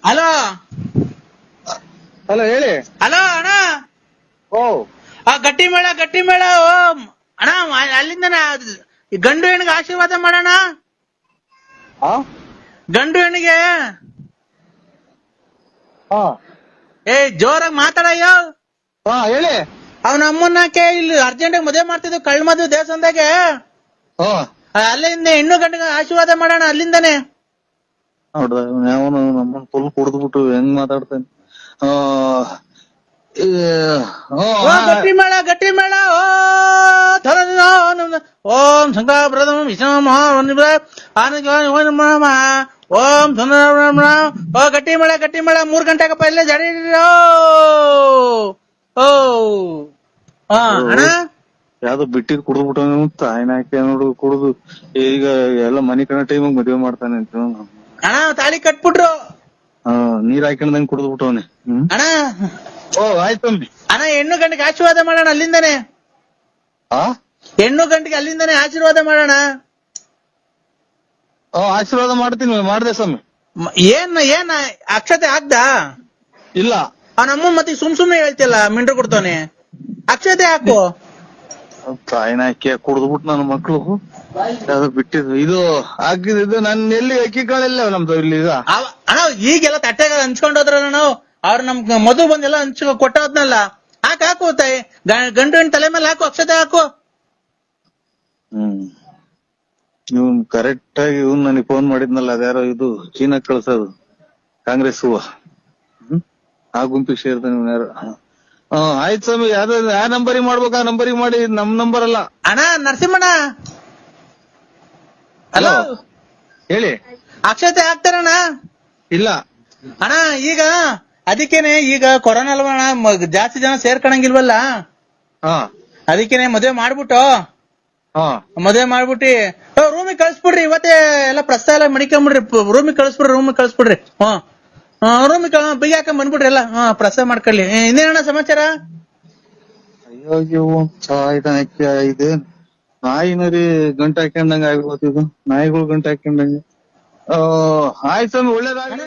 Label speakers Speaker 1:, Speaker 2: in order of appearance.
Speaker 1: Hello
Speaker 2: hello ಹೇಳಿ.
Speaker 1: Hello ಅಣ್ಣ,
Speaker 2: ಓ
Speaker 1: ಗಟ್ಟಿ ಮೇಳ ಓ ಅಣ್ಣ, ಅಲ್ಲಿಂದ ಗಂಡು ಹೆಣ್ಣಿಗೆ ಆಶೀರ್ವಾದ ಮಾಡೋಣ.
Speaker 2: ಹಾ
Speaker 1: ಗಂಡು ಹೆಣ್ಣಿಗೆ
Speaker 2: ಹಾ
Speaker 1: ಜೋರಾಗಿ ಮಾತಾಡಯ್ಯ.
Speaker 2: ಹಾ ಹೇಳಿ.
Speaker 1: ಅವನ ಅಮ್ಮನ್ನಕ್ಕೆ ಇಲ್ಲಿ ಅರ್ಜೆಂಟ್ ಮದುವೆ ಮಾಡ್ತಿದ್ವು, ಕಳ್ ಮದುವೆ ದೇವಸ್ಥಾನದಾಗೆ.
Speaker 2: ಹಾ
Speaker 1: ಅಲ್ಲಿಂದ ಹೆಣ್ಣು ಗಂಡಿಗೆ ಆಶೀರ್ವಾದ ಮಾಡೋಣ ಅಲ್ಲಿಂದಾನೆ.
Speaker 2: ನೋಡ್ದ ಅವನು ನಮ್ಮನ್ ಫುಲ್ ಕುಡ್ದ್ಬಿಟ್ಟು ಹೆಂಗ್ ಮಾತಾಡ್ತಾನೆ.
Speaker 1: ಗಟ್ಟಿ ಮೇಳ ಓ ಓಂ ಶಂಕರ ವಿಷ್ಣು ಓಂ ಓ ಗಟ್ಟಿ ಮೇಳ 3 ಗಂಟೆಗಪ್ಪ ಇಲ್ಲೇ ಜಡಿ. ಓ ಅಣ್ಣ
Speaker 2: ಯಾವ್ದೋ ಬಿಟ್ಟಿದ್ ಕುಡ್ದ್ಬಿಟ್ಟು ತಾಯಿನ ಹಾಕಿ ನೋಡು ಕುಡ್ದು ಈಗ ಎಲ್ಲ ಮನಿ ಕಣ ಟೈಮಿಗೆ ಮದ್ವೆ ಮಾಡ್ತಾನೆ ಅಂತ.
Speaker 1: ಅಣ್ಣ ತಾಳಿ ಕಟ್ಬಿಟ್ರು.
Speaker 2: ನೀರ್ ಹಾಕೊಂಡಂಗ್ ಕುಡ್ದ್ಬಿಟ್ಟವನೆ.
Speaker 1: ಅಣ್ಣ
Speaker 2: ಓ ಆಯ್ತು
Speaker 1: ಅಣ್ಣ, ಹೆಣ್ಣು ಗಂಡಿಗೆ ಆಶೀರ್ವಾದ ಮಾಡೋಣ ಅಲ್ಲಿಂದಾನೆ. ಹೆಣ್ಣು ಗಂಡಿಗೆ ಅಲ್ಲಿಂದಾನೆ ಆಶೀರ್ವಾದ ಮಾಡೋಣ.
Speaker 2: ಆಶೀರ್ವಾದ ಮಾಡ್ತೀನಿ, ಮಾಡ್ದೆ ಸ್ವಾಮಿ.
Speaker 1: ಏನ್ ಅಕ್ಷತೆ ಹಾಕ್ದಾ?
Speaker 2: ಇಲ್ಲ.
Speaker 1: ಅವನಮ್ಮ ಮತ್ತೆ ಸುಮ್ನೆ ಹೇಳ್ತಿಯಲ್ಲ, ಮಿಂಡ್ರು ಕೊಡ್ತಾನೆ. ಅಕ್ಷತೆ ಹಾಕು.
Speaker 2: ತಾಯಿನ ಹಾಕಿ ಕುಡ್ದ್ಬಿಟ್ಟು ನನ್ನ ಮಕ್ಳು ಯಾವ್ದು ಬಿಟ್ಟಿದ್ದು ಇದು ಹಾಕಿದ್ದು. ನಾನು ಎಲ್ಲಿ ಅಕ್ಕಿ ಕಾಳೆಲ್ಲ ನಮ್ದು ಇಲ್ಲಿ ಈಗ.
Speaker 1: ಅಣ್ಣ ಈಗೆಲ್ಲ ತಟ್ಟೆಗ ಹಂಚ್ಕೊಂಡ್ ಹೋದ್ರಲ್ಲ ನಾವು, ಅವ್ರು ನಮ್ ಮಧು ಬಂದೆಲ್ಲ ಕೊಟ್ಟೋದ್ನಲ್ಲ. ಹಾಕು ತಾಯಿ, ಗಂಡು ಹೆಣ್ಣು ತಲೆ ಮೇಲೆ ಹಾಕು, ಅಕ್ಷತೆ ಹಾಕು.
Speaker 2: ಇವ್ನ್ ಕರೆಕ್ಟ್ ಆಗಿ ಇವ್ನ್ ನನಗೆ ಫೋನ್ ಮಾಡಿದ್ನಲ್ಲ, ಅದ್ಯಾರೋ ಇದು ಚೀನಾ ಕಳ್ಸೋದು ಕಾಂಗ್ರೆಸ್ ಹೂವ. ಆ ಗುಂಪಿಗೆ ಸೇರ್ತಾನೆ ಇವ್ನ ಯಾರು. ಆಯ್ತು ಸ್ವಾಮಿ, ಯಾವ್ದು ಯಾವ ನಂಬರಿಗೆ ಮಾಡ್ಬೇಕು ಆ ನಂಬರಿಗೆ ಮಾಡಿ, ನಮ್ ನಂಬರ್ ಅಲ್ಲ.
Speaker 1: ಅಣ್ಣ ನರಸಿಂಹಣ್ಣ, ಹಲೋ
Speaker 2: ಹೇಳಿ.
Speaker 1: ಅಕ್ಷತೆ ಹಾಕ್ತಾರಣ್ಣ?
Speaker 2: ಇಲ್ಲ
Speaker 1: ಅಣ್ಣ, ಈಗ ಅದಕ್ಕೇನೆ ಈಗ ಕೊರೋನಾ ಅಲ್ವಾ ಅಣ್ಣ, ಜಾಸ್ತಿ ಜನ ಸೇರ್ಕೊಳಂಗಿಲ್ವಲ್ಲ. ಅದಕ್ಕೇನೆ ಮದ್ವೆ ಮಾಡ್ಬಿಟ್ಟು ರೂಮಿಗೆ ಕಳ್ಸ್ಬಿಡ್ರಿ. ಇವತ್ತೇ ಎಲ್ಲ ಪ್ರಸ್ತಾವ ಎಲ್ಲ ಮಡಿಕೊಂಬಿಡ್ರಿ. ರೂಮಿಗೆ ಕಳ್ಸ್ಬಿಡ್ರಿ. ರೂಮಿಗೆ ಬಿಗಿ ಹಾಕೊಂಡ್ ಬಂದ್ಬಿಡ್ರಿ ಎಲ್ಲ. ಪ್ರಸ್ತಾವ ಮಾಡ್ಕೊಳ್ಳಿ. ಇನ್ನೇನಣ್ಣ ಸಮಾಚಾರ?
Speaker 2: ಅಯ್ಯೋ ಇದೆ ನಾಯಿನರಿ ಗಂಟೆ ಹಾಕೊಂಡಂಗ ಆಗ್ಬೋದು. ಇದು ನಾಯಿಗಳು ಗಂಟೆ ಹಾಕೊಂಡಂಗೆ. ಆಯ್ತು ಸ್ವಾಮಿ, ಒಳ್ಳೇದಾಗಲಿ.